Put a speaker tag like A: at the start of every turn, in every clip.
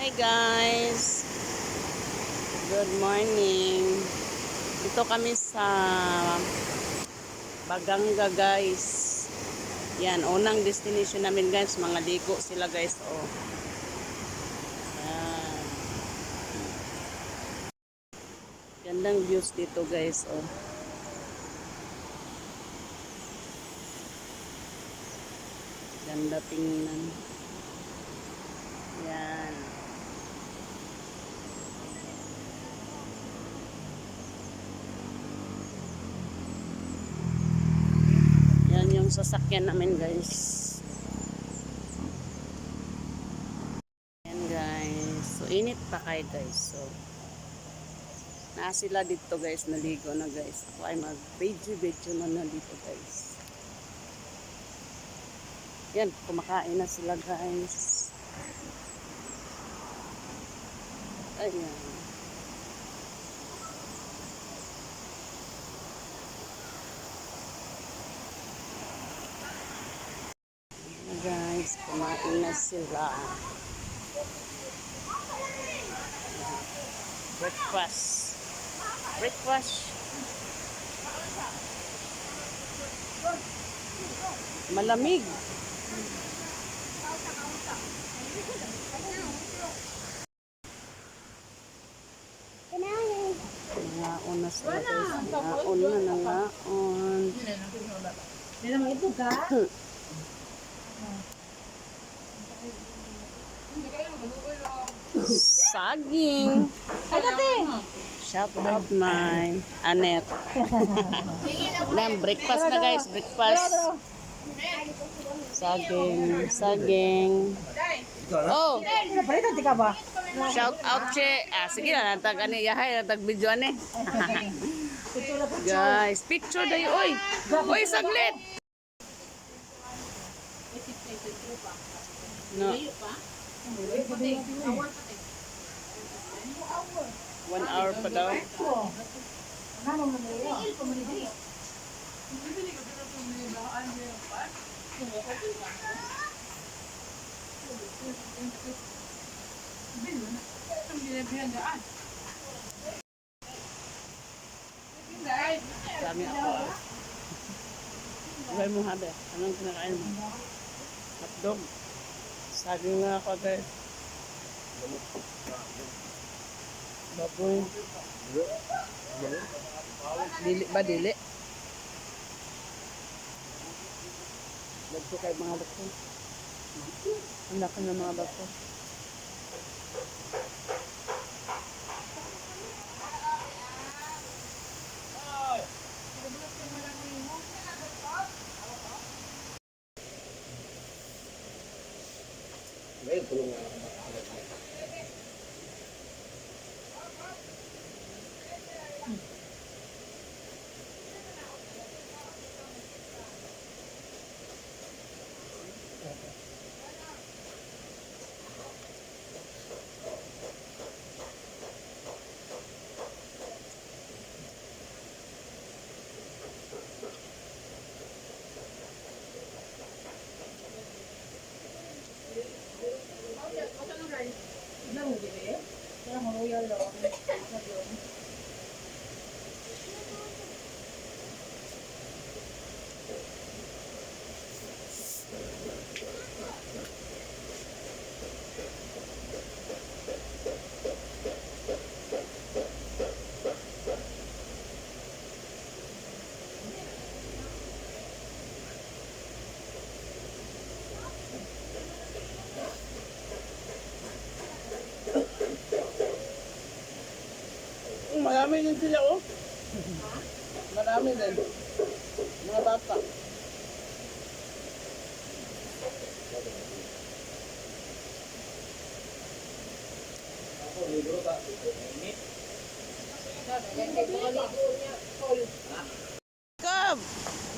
A: Hi guys, good morning. Dito kami sa Baganga guys. Yan, unang destination namin guys. Mga ligo sila guys. Oh. Yan. Gandang views dito guys. Oh. Ganda tingnan. Yan. Yan yung sasakyan namin guys. Yan guys. So init pa kayo guys. So na sila dito guys. Naligo na guys. Ako ay mag-video na dito guys. Yan. Kumakain na sila guys. Ayan. Guys, kumain na sila. Breakfast. Malamig. Nangaon na sila guys. Nangaon.
B: Hindi naman ito ka?
A: Saging. Shout out my Anet. Then breakfast na guys, breakfast. Saging. Oh,
B: Balita di ka ba?
A: shout out che. Sige na, natag ani yahay, natag video ani. Guys, picture dayo oy. Oy, saglit. No. 1 hour pa daw. Dami ako. Buhay mo habe. Anong kinakain mo? Hotdog. Sabi nga ako guys. Baboy. Dili ba dili? Lagto kay mga bato. Ang laki ng mga bato. Marami din sila oh. Marami din. Mga bata.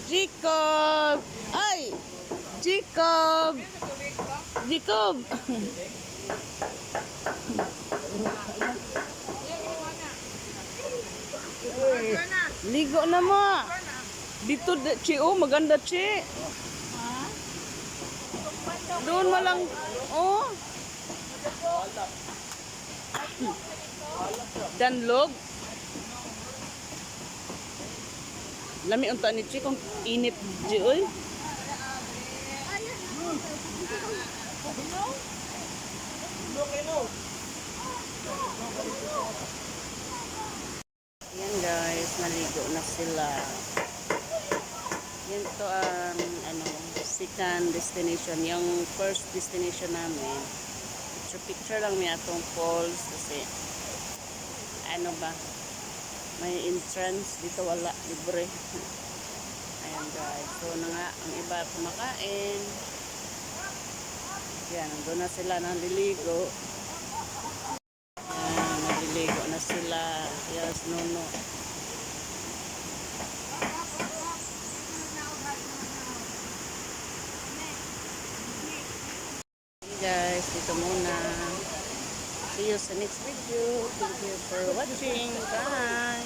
A: Jacob! Ay! Jacob! Ligo na mo. Dito, Chi, oh, maganda, Chi. Doon mo lang, oh. Danlog. Lami unta ni Chi kung init di oy. Yan guys, naligo na sila. Yan to ang second destination. Yung first destination namin. Picture lang may atong falls kasi ano ba? May entrance dito wala libre. Ayan guys. So na nga ang iba kumakain. Yan, nandun na sila naliligo. Yan, naliligo na sila. Yes, Nuno. Guys, dito muna. See you sa next video. Thank you for watching. Bye!